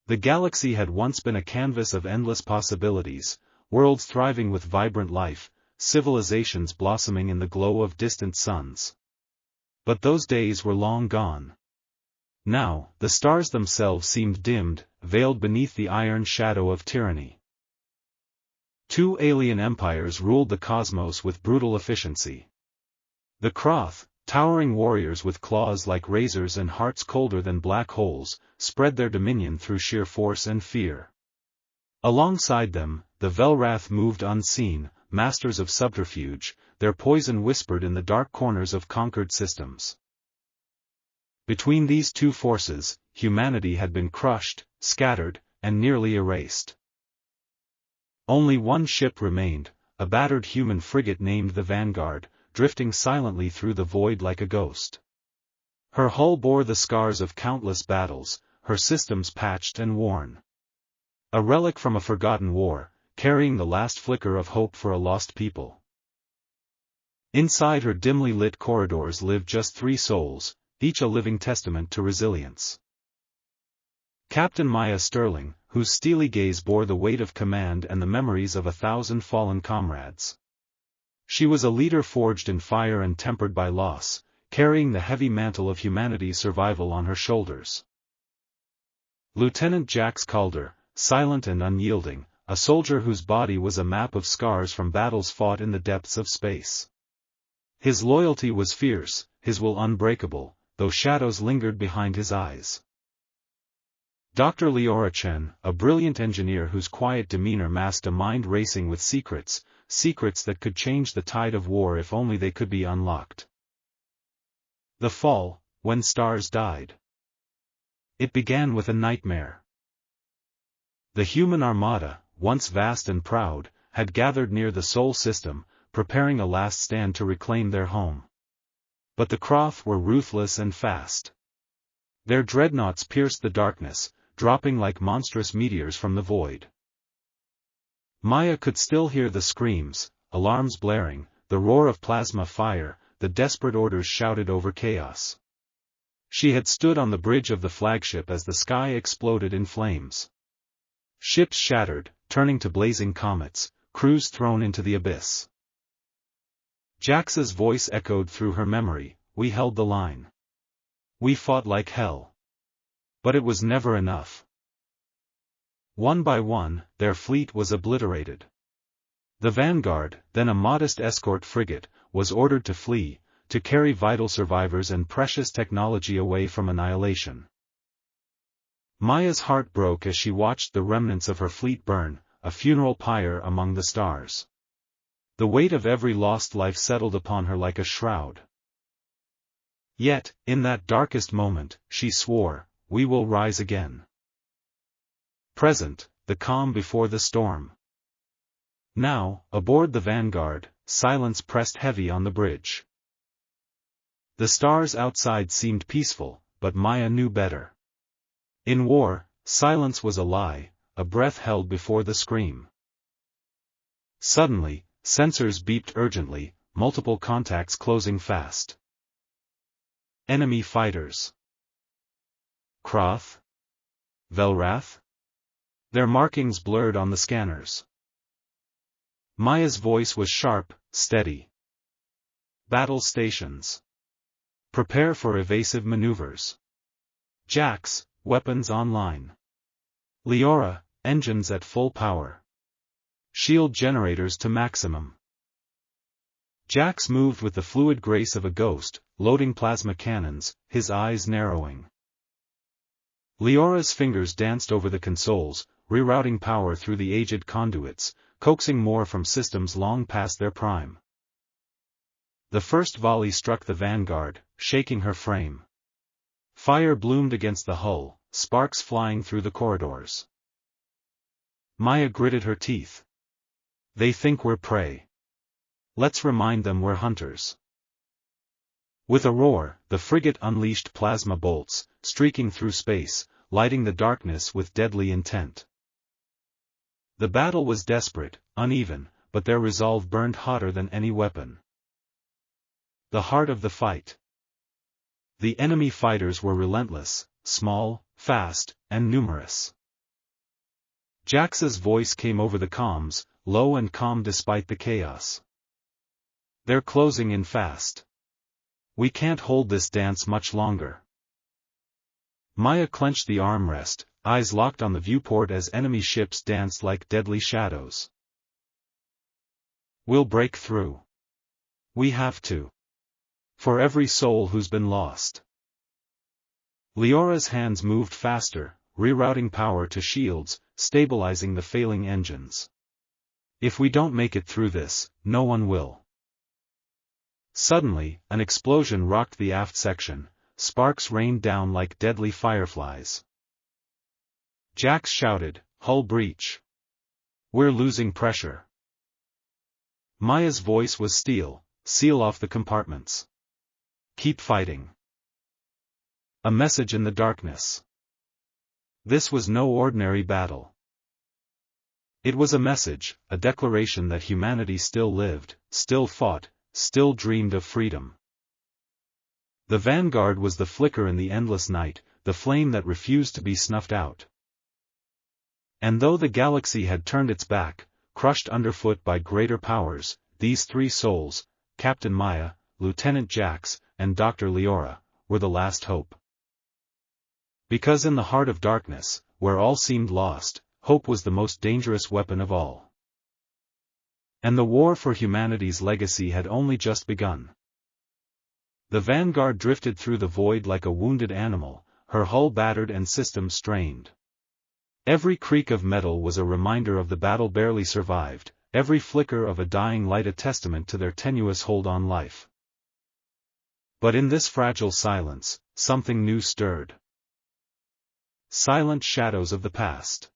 The galaxy had once been a canvas of endless possibilities, worlds thriving with vibrant life, civilizations blossoming in the glow of distant suns. But those days were long gone. Now, the stars themselves seemed dimmed, veiled beneath the iron shadow of tyranny. Two alien empires ruled the cosmos with brutal efficiency. The Kroth, towering warriors with claws like razors and hearts colder than black holes, spread their dominion through sheer force and fear. Alongside them, the Velrath moved unseen, masters of subterfuge, their poison whispered in the dark corners of conquered systems. Between these two forces, humanity had been crushed, scattered, and nearly erased. Only one ship remained, a battered human frigate named the Vanguard, drifting silently through the void like a ghost. Her hull bore the scars of countless battles, her systems patched and worn. A relic from a forgotten war, carrying the last flicker of hope for a lost people. Inside her dimly lit corridors lived just 3 souls, each a living testament to resilience. Captain Maya Sterling, whose steely gaze bore the weight of command and the memories of 1,000 fallen comrades. She was a leader forged in fire and tempered by loss, carrying the heavy mantle of humanity's survival on her shoulders. Lieutenant Jax Calder, silent and unyielding, a soldier whose body was a map of scars from battles fought in the depths of space. His loyalty was fierce, his will unbreakable, though shadows lingered behind his eyes. Dr. Leora Chen, a brilliant engineer whose quiet demeanor masked a mind racing with secrets that could change the tide of war if only they could be unlocked. The fall, when stars died. It began with a nightmare. The human armada, once vast and proud, had gathered near the Sol system, preparing a last stand to reclaim their home. But the Kroth were ruthless and fast. Their dreadnoughts pierced the darkness, dropping like monstrous meteors from the void. Maya could still hear the screams, alarms blaring, the roar of plasma fire, the desperate orders shouted over chaos. She had stood on the bridge of the flagship as the sky exploded in flames. Ships shattered, turning to blazing comets, crews thrown into the abyss. Jax's voice echoed through her memory, "We held the line. We fought like hell. But it was never enough." One by one, their fleet was obliterated. The Vanguard, then a modest escort frigate, was ordered to flee, to carry vital survivors and precious technology away from annihilation. Maya's heart broke as she watched the remnants of her fleet burn, a funeral pyre among the stars. The weight of every lost life settled upon her like a shroud. Yet, in that darkest moment, she swore, "We will rise again." Present, the calm before the storm. Now, aboard the Vanguard, silence pressed heavy on the bridge. The stars outside seemed peaceful, but Maya knew better. In war, silence was a lie, a breath held before the scream. Suddenly, sensors beeped urgently, multiple contacts closing fast. Enemy fighters. Kroth? Velrath? Their markings blurred on the scanners. Maya's voice was sharp, steady. Battle stations. Prepare for evasive maneuvers. Jax, weapons online. Leora, engines at full power. Shield generators to maximum. Jax moved with the fluid grace of a ghost, loading plasma cannons, his eyes narrowing. Leora's fingers danced over the consoles, rerouting power through the aged conduits, coaxing more from systems long past their prime. The first volley struck the Vanguard, shaking her frame. Fire bloomed against the hull, sparks flying through the corridors. Maya gritted her teeth. "They think we're prey. Let's remind them we're hunters." With a roar, the frigate unleashed plasma bolts, streaking through space, lighting the darkness with deadly intent. The battle was desperate, uneven, but their resolve burned hotter than any weapon. The heart of the fight. The enemy fighters were relentless, small, fast, and numerous. Jax's voice came over the comms, low and calm despite the chaos. They're closing in fast. We can't hold this dance much longer. Maya clenched the armrest, eyes locked on the viewport as enemy ships danced like deadly shadows. We'll break through. We have to. For every soul who's been lost. Leora's hands moved faster, rerouting power to shields, stabilizing the failing engines. If we don't make it through this, no one will. Suddenly, an explosion rocked the aft section, sparks rained down like deadly fireflies. Jax shouted, "Hull breach! We're losing pressure." Maya's voice was steel, "Seal off the compartments. Keep fighting." A message in the darkness. This was no ordinary battle. It was a message, a declaration that humanity still lived, still fought, still dreamed of freedom. The vanguard was the flicker in the endless night, the flame that refused to be snuffed out. And though the galaxy had turned its back, crushed underfoot by greater powers, these three souls, Captain Maya, Lieutenant Jax, and Dr. Leora, were the last hope. Because in the heart of darkness, where all seemed lost, hope was the most dangerous weapon of all. And the war for humanity's legacy had only just begun. The vanguard drifted through the void like a wounded animal, her hull battered and systems strained. Every creak of metal was a reminder of the battle barely survived, every flicker of a dying light a testament to their tenuous hold on life. But in this fragile silence, something new stirred. Silent shadows of the past.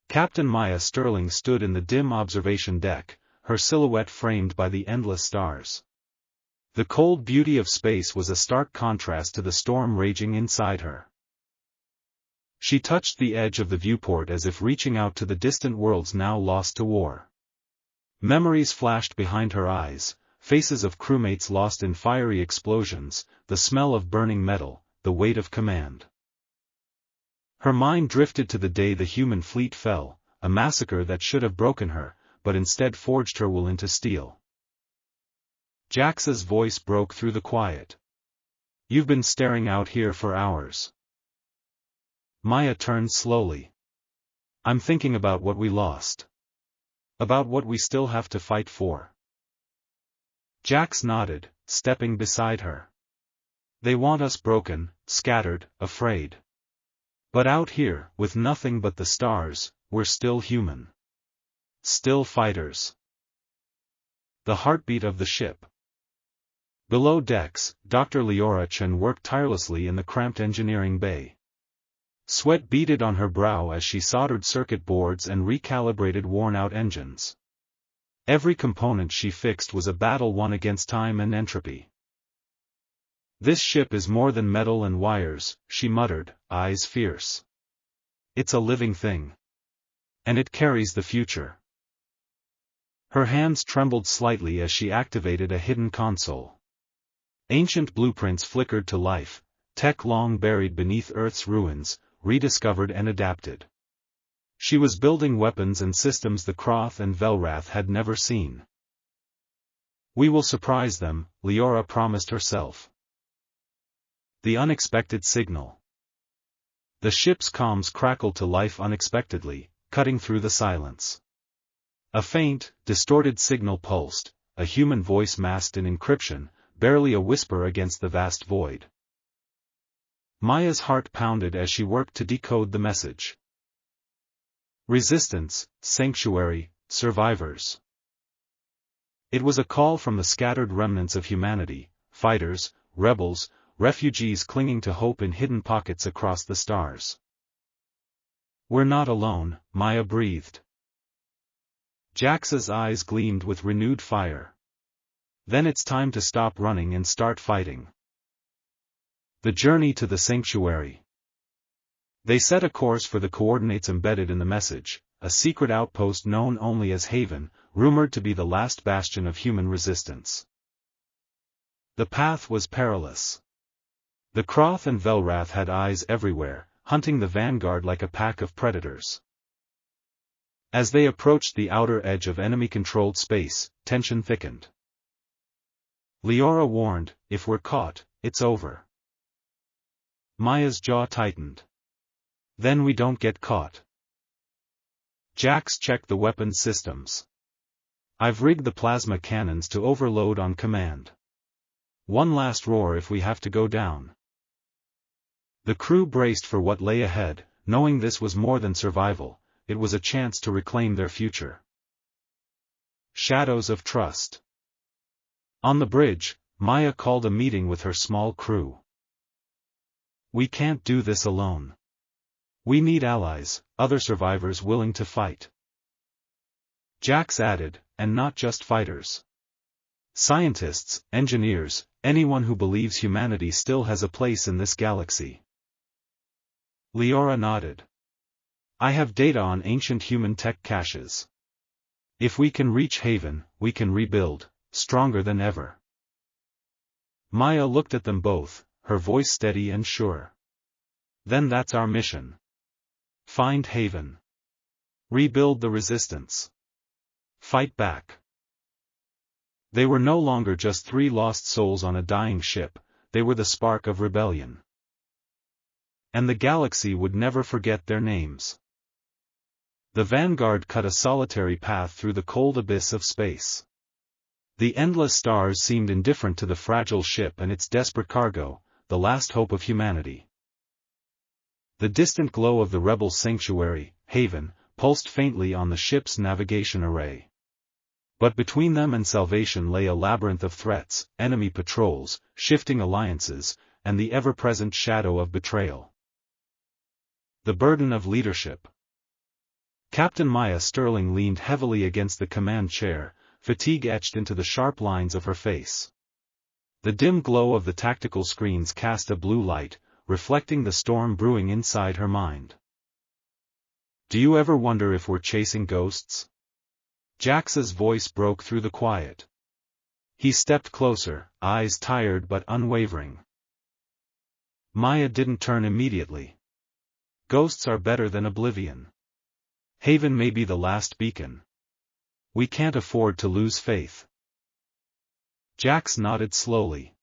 Captain Maya Sterling stood in the dim observation deck, her silhouette framed by the endless stars. The cold beauty of space was a stark contrast to the storm raging inside her. She touched the edge of the viewport as if reaching out to the distant worlds now lost to war. Memories flashed behind her eyes, faces of crewmates lost in fiery explosions, the smell of burning metal, the weight of command. Her mind drifted to the day the human fleet fell, a massacre that should have broken her, but instead forged her will into steel. Jax's voice broke through the quiet. "You've been staring out here for hours." Maya turned slowly. "I'm thinking about what we lost. About what we still have to fight for." Jax nodded, stepping beside her. "They want us broken, scattered, afraid. But out here, with nothing but the stars, we're still human. Still fighters." The heartbeat of the ship. Below decks, Dr. Leora Chen worked tirelessly in the cramped engineering bay. Sweat beaded on her brow as she soldered circuit boards and recalibrated worn-out engines. Every component she fixed was a battle won against time and entropy. "This ship is more than metal and wires," she muttered, eyes fierce. "It's a living thing. And it carries the future." Her hands trembled slightly as she activated a hidden console. Ancient blueprints flickered to life, tech long buried beneath Earth's ruins, rediscovered and adapted. She was building weapons and systems the Kroth and Velrath had never seen. "We will surprise them," Leora promised herself. The unexpected signal. The ship's comms crackled to life unexpectedly, cutting through the silence. A faint, distorted signal pulsed, a human voice masked in encryption, barely a whisper against the vast void. Maya's heart pounded as she worked to decode the message. Resistance, sanctuary, survivors. It was a call from the scattered remnants of humanity, fighters, rebels, refugees clinging to hope in hidden pockets across the stars. "We're not alone," Maya breathed. Jax's eyes gleamed with renewed fire. "Then it's time to stop running and start fighting." The journey to the sanctuary. They set a course for the coordinates embedded in the message, a secret outpost known only as Haven, rumored to be the last bastion of human resistance. The path was perilous. The Kroth and Velrath had eyes everywhere, hunting the vanguard like a pack of predators. As they approached the outer edge of enemy-controlled space, tension thickened. Liora warned, "If we're caught, it's over." Maya's jaw tightened. "Then we don't get caught." Jax checked the weapons systems. "I've rigged the plasma cannons to overload on command. One last roar if we have to go down." The crew braced for what lay ahead, knowing this was more than survival, it was a chance to reclaim their future. Shadows of trust. On the bridge, Maya called a meeting with her small crew. "We can't do this alone. We need allies, other survivors willing to fight." Jax added, "And not just fighters. Scientists, engineers, anyone who believes humanity still has a place in this galaxy." Liora nodded. "I have data on ancient human tech caches. If we can reach Haven, we can rebuild, stronger than ever." Maya looked at them both, her voice steady and sure. "Then that's our mission. Find Haven. Rebuild the resistance. Fight back." They were no longer just three lost souls on a dying ship, they were the spark of rebellion. And the galaxy would never forget their names. The Vanguard cut a solitary path through the cold abyss of space. The endless stars seemed indifferent to the fragile ship and its desperate cargo, the last hope of humanity. The distant glow of the rebel sanctuary, Haven, pulsed faintly on the ship's navigation array. But between them and salvation lay a labyrinth of threats, enemy patrols, shifting alliances, and the ever-present shadow of betrayal. The burden of leadership. Captain Maya Sterling leaned heavily against the command chair, fatigue etched into the sharp lines of her face. The dim glow of the tactical screens cast a blue light, reflecting the storm brewing inside her mind. "Do you ever wonder if we're chasing ghosts?" Jax's voice broke through the quiet. He stepped closer, eyes tired but unwavering. Maya didn't turn immediately. "Ghosts are better than oblivion. Haven may be the last beacon. We can't afford to lose faith." Jax nodded slowly.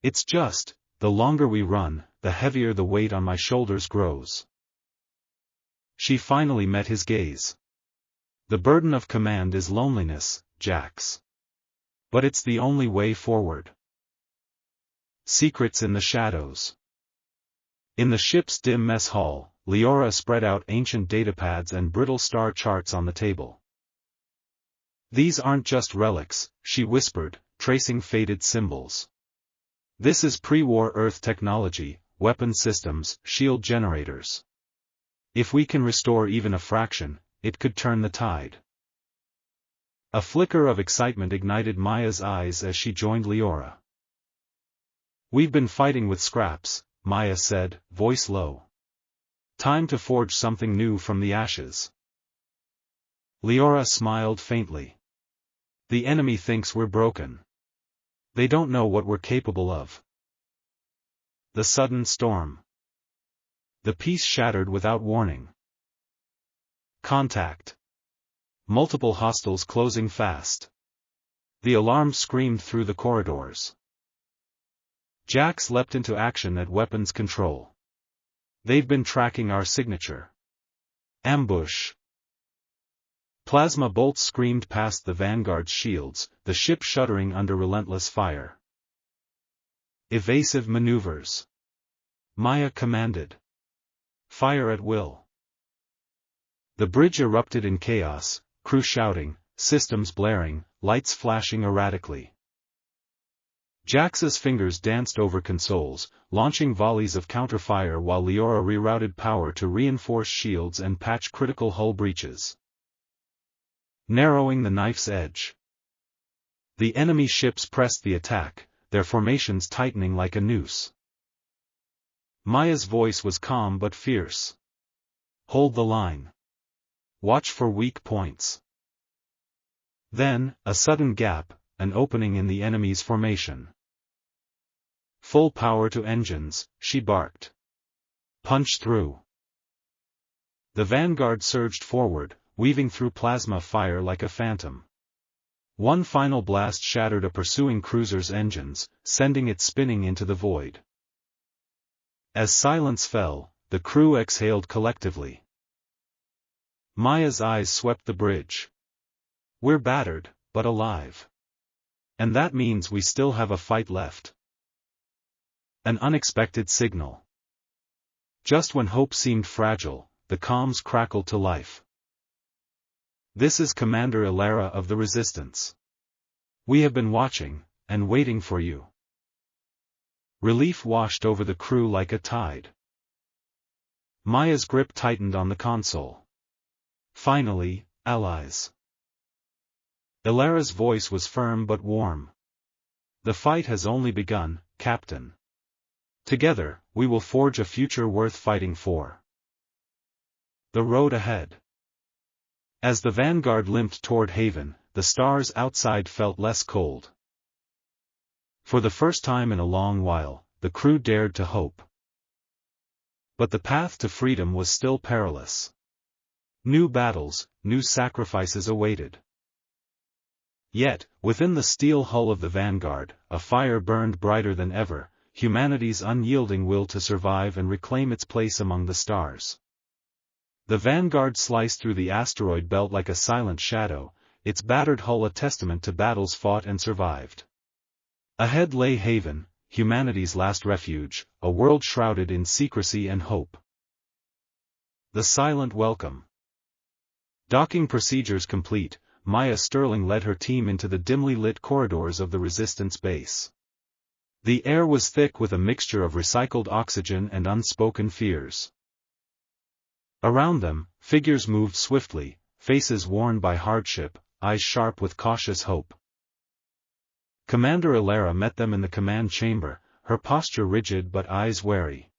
"It's just, the longer we run, the heavier the weight on my shoulders grows." She finally met his gaze. "The burden of command is loneliness, Jax. But it's the only way forward." Secrets in the shadows. In the ship's dim mess hall, Liora spread out ancient datapads and brittle star charts on the table. "These aren't just relics," she whispered, tracing faded symbols. "This is pre-war Earth technology, weapon systems, shield generators. If we can restore even a fraction, it could turn the tide." A flicker of excitement ignited Maya's eyes as she joined Liora. "We've been fighting with scraps," Maya said, voice low. "Time to forge something new from the ashes." Liora smiled faintly. "The enemy thinks we're broken. They don't know what we're capable of." The sudden storm. The peace shattered without warning. Contact. Multiple hostiles closing fast. The alarm screamed through the corridors. Jax leapt into action at weapons control. "They've been tracking our signature. Ambush." Plasma bolts screamed past the Vanguard's shields, the ship shuddering under relentless fire. Evasive maneuvers. Maya commanded. "Fire at will." The bridge erupted in chaos, crew shouting, systems blaring, lights flashing erratically. Jax's fingers danced over consoles, launching volleys of counterfire while Liora rerouted power to reinforce shields and patch critical hull breaches. Narrowing the knife's edge. The enemy ships pressed the attack, their formations tightening like a noose. Maya's voice was calm but fierce. "Hold the line. Watch for weak points." Then, a sudden gap, an opening in the enemy's formation. "Full power to engines," she barked. "Punch through." The Vanguard surged forward, weaving through plasma fire like a phantom. One final blast shattered a pursuing cruiser's engines, sending it spinning into the void. As silence fell, the crew exhaled collectively. Maya's eyes swept the bridge. We're battered, but alive. And that means we still have a fight left. An unexpected signal. Just when hope seemed fragile, the comms crackled to life. This is Commander Ilara of the Resistance. We have been watching, and waiting for you. Relief washed over the crew like a tide. Maya's grip tightened on the console. Finally, allies. Ilara's voice was firm but warm. The fight has only begun, Captain. Together, we will forge a future worth fighting for. The road ahead. As the Vanguard limped toward Haven, the stars outside felt less cold. For the first time in a long while, the crew dared to hope. But the path to freedom was still perilous. New battles, new sacrifices awaited. Yet, within the steel hull of the Vanguard, a fire burned brighter than ever, humanity's unyielding will to survive and reclaim its place among the stars. The Vanguard sliced through the asteroid belt like a silent shadow, its battered hull a testament to battles fought and survived. Ahead lay Haven, humanity's last refuge, a world shrouded in secrecy and hope. The silent welcome. Docking procedures complete, Maya Sterling led her team into the dimly lit corridors of the Resistance base. The air was thick with a mixture of recycled oxygen and unspoken fears. Around them, figures moved swiftly, faces worn by hardship, eyes sharp with cautious hope. Commander Ilara met them in the command chamber, her posture rigid but eyes wary.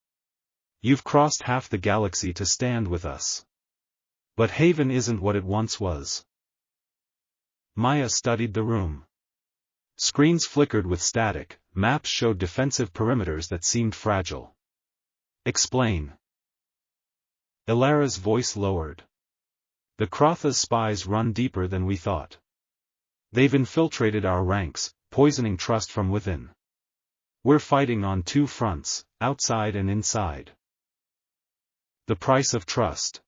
You've crossed half the galaxy to stand with us. But Haven isn't what it once was. Maya studied the room. Screens flickered with static, maps showed defensive perimeters that seemed fragile. Explain. Ilara's voice lowered. The Krotha's spies run deeper than we thought. They've infiltrated our ranks, poisoning trust from within. We're fighting on two fronts, outside and inside. The price of trust.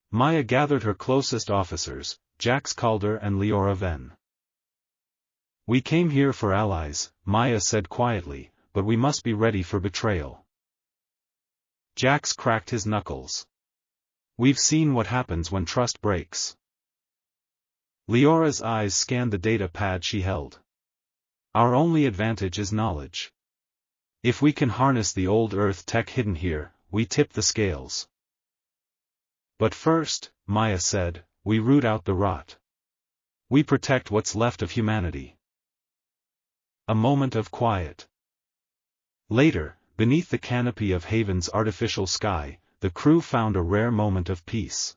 Maya gathered her closest officers, Jax Calder and Leora Venn. We came here for allies, Maya said quietly, but we must be ready for betrayal. Jax cracked his knuckles. We've seen what happens when trust breaks. Leora's eyes scanned the data pad she held. Our only advantage is knowledge. If we can harness the old Earth tech hidden here, we tip the scales. But first, Maya said, we root out the rot. We protect what's left of humanity. A moment of quiet. Later, beneath the canopy of Haven's artificial sky, the crew found a rare moment of peace.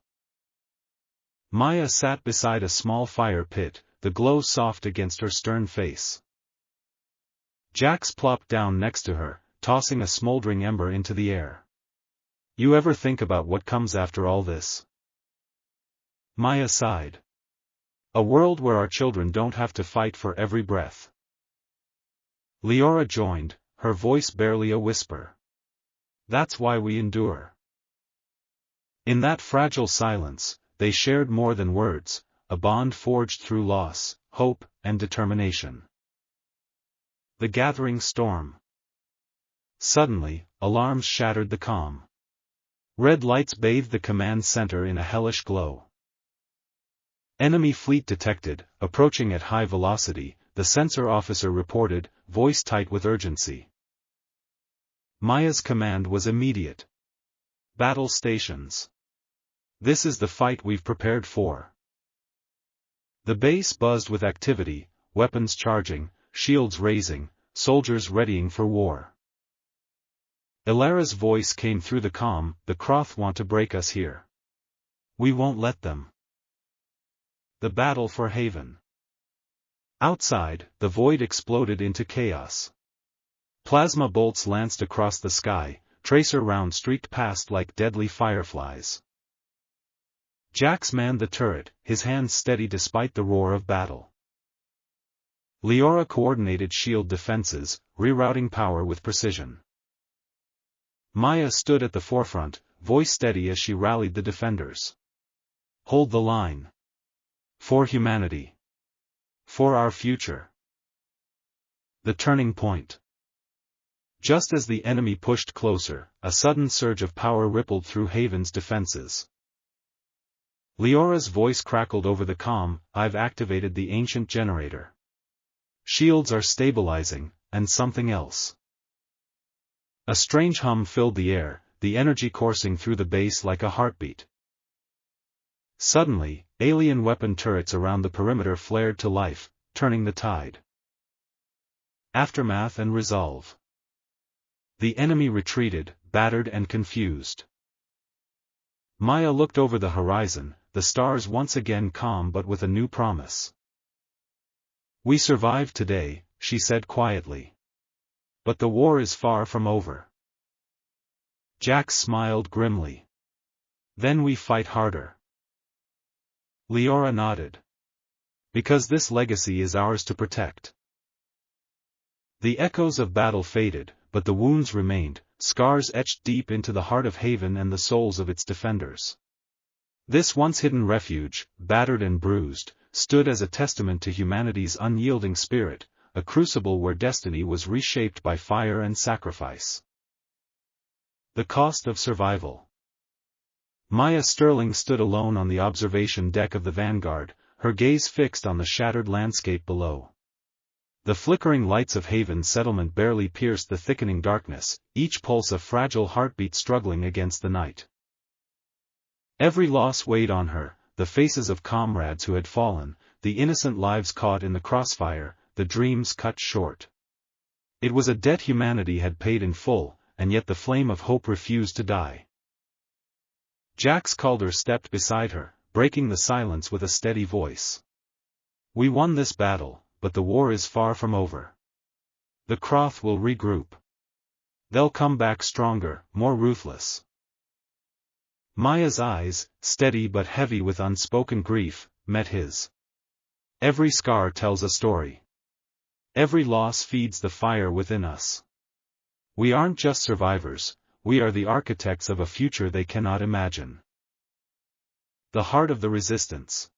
Maya sat beside a small fire pit, the glow soft against her stern face. Jax plopped down next to her, tossing a smoldering ember into the air. You ever think about what comes after all this? Maya sighed. A world where our children don't have to fight for every breath. Leora joined, her voice barely a whisper. That's why we endure. In that fragile silence, they shared more than words, a bond forged through loss, hope, and determination. The gathering storm. Suddenly, alarms shattered the calm. Red lights bathed the command center in a hellish glow. Enemy fleet detected, approaching at high velocity, the sensor officer reported, voice tight with urgency. Maya's command was immediate. Battle stations. This is the fight we've prepared for. The base buzzed with activity, weapons charging, shields raising, soldiers readying for war. Ilara's voice came through the comm, the Kroth want to break us here. We won't let them. The battle for Haven. Outside, the void exploded into chaos. Plasma bolts lanced across the sky, tracer rounds streaked past like deadly fireflies. Jax manned the turret, his hands steady despite the roar of battle. Leora coordinated shield defenses, rerouting power with precision. Maya stood at the forefront, voice steady as she rallied the defenders. Hold the line. For humanity. For our future. The turning point. Just as the enemy pushed closer, a sudden surge of power rippled through Haven's defenses. Leora's voice crackled over the comm, "I've activated the ancient generator. Shields are stabilizing, and something else." A strange hum filled the air, the energy coursing through the base like a heartbeat. Suddenly, alien weapon turrets around the perimeter flared to life, turning the tide. Aftermath and resolve. The enemy retreated, battered and confused. Maya looked over the horizon, the stars once again calm but with a new promise. "We survived today," she said quietly. "But the war is far from over." Jax smiled grimly. "Then we fight harder." Leora nodded. "Because this legacy is ours to protect." The echoes of battle faded, but the wounds remained, scars etched deep into the heart of Haven and the souls of its defenders. This once hidden refuge, battered and bruised, stood as a testament to humanity's unyielding spirit, a crucible where destiny was reshaped by fire and sacrifice. The cost of survival. Maya Sterling stood alone on the observation deck of the Vanguard, her gaze fixed on the shattered landscape below. The flickering lights of Haven's settlement barely pierced the thickening darkness, each pulse a fragile heartbeat struggling against the night. Every loss weighed on her, the faces of comrades who had fallen, the innocent lives caught in the crossfire, the dreams cut short. It was a debt humanity had paid in full, and yet the flame of hope refused to die. Jax Calder stepped beside her, breaking the silence with a steady voice. "We won this battle, but the war is far from over. The Croth will regroup. They'll come back stronger, more ruthless." Maya's eyes, steady but heavy with unspoken grief, met his. "Every scar tells a story. Every loss feeds the fire within us. We aren't just survivors, we are the architects of a future they cannot imagine." The heart of the Resistance.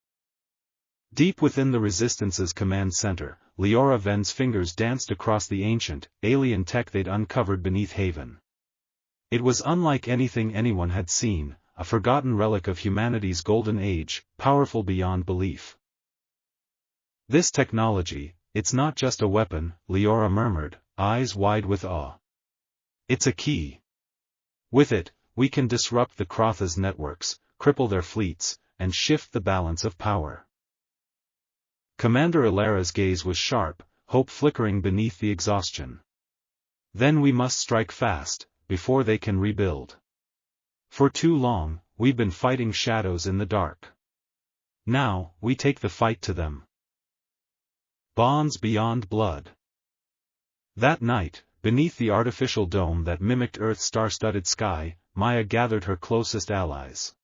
Deep within the Resistance's command center, Leora Ven's fingers danced across the ancient, alien tech they'd uncovered beneath Haven. It was unlike anything anyone had seen, a forgotten relic of humanity's golden age, powerful beyond belief. "This technology, it's not just a weapon," Leora murmured, eyes wide with awe. "It's a key. With it, we can disrupt the Crotha's networks, cripple their fleets, and shift the balance of power." Commander Ilara's gaze was sharp, hope flickering beneath the exhaustion. "Then we must strike fast, before they can rebuild. For too long, we've been fighting shadows in the dark. Now, we take the fight to them." Bonds beyond blood. That night, beneath the artificial dome that mimicked Earth's star-studded sky, Maya gathered her closest allies.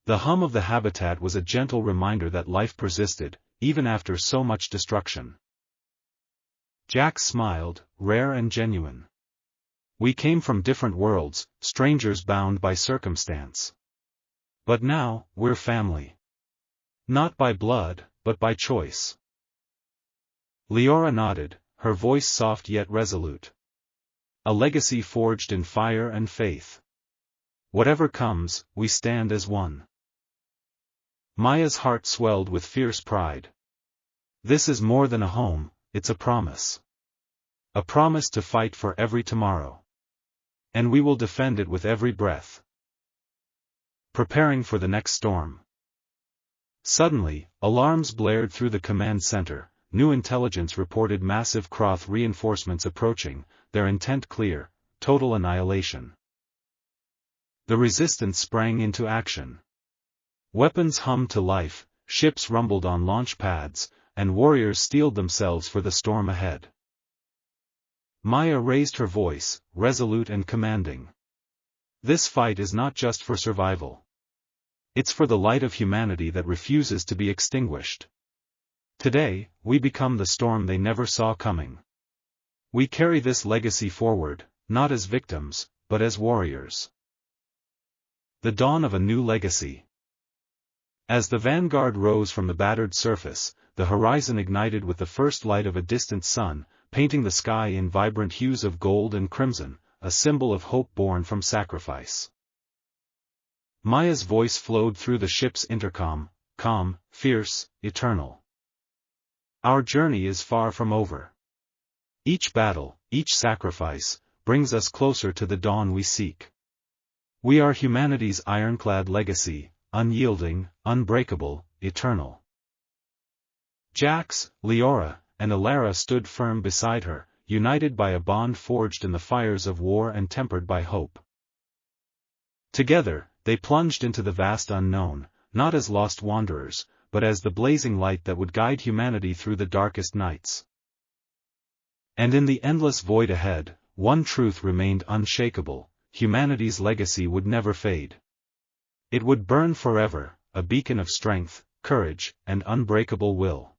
The hum of the habitat was a gentle reminder that life persisted, even after so much destruction. Jax smiled, rare and genuine. "We came from different worlds, strangers bound by circumstance. But now, we're family. Not by blood, but by choice." Leora nodded, her voice soft yet resolute. "A legacy forged in fire and faith. Whatever comes, we stand as one." Maya's heart swelled with fierce pride. "This is more than a home, it's a promise. A promise to fight for every tomorrow. And we will defend it with every breath." Preparing for the next storm. Suddenly, alarms blared through the command center. New intelligence reported massive Croth reinforcements approaching, their intent clear: total annihilation. The Resistance sprang into action. Weapons hummed to life, ships rumbled on launch pads, and warriors steeled themselves for the storm ahead. Maya raised her voice, resolute and commanding. "This fight is not just for survival. It's for the light of humanity that refuses to be extinguished. Today, we become the storm they never saw coming. We carry this legacy forward, not as victims, but as warriors. The dawn of a new legacy. As the vanguard rose from the battered surface, the horizon ignited with the first light of a distant sun, painting the sky in vibrant hues of gold and crimson, a symbol of hope born from sacrifice. Maya's voice flowed through the ship's intercom, calm, fierce, eternal. Our journey is far from over. Each battle, each sacrifice, brings us closer to the dawn we seek. We are humanity's ironclad legacy, unyielding, unbreakable, eternal. Jax, Leora, and Alara stood firm beside her, united by a bond forged in the fires of war and tempered by hope. Together, they plunged into the vast unknown, not as lost wanderers, but as the blazing light that would guide humanity through the darkest nights. And in the endless void ahead, one truth remained unshakable: humanity's legacy would never fade. It would burn forever, a beacon of strength, courage, and unbreakable will.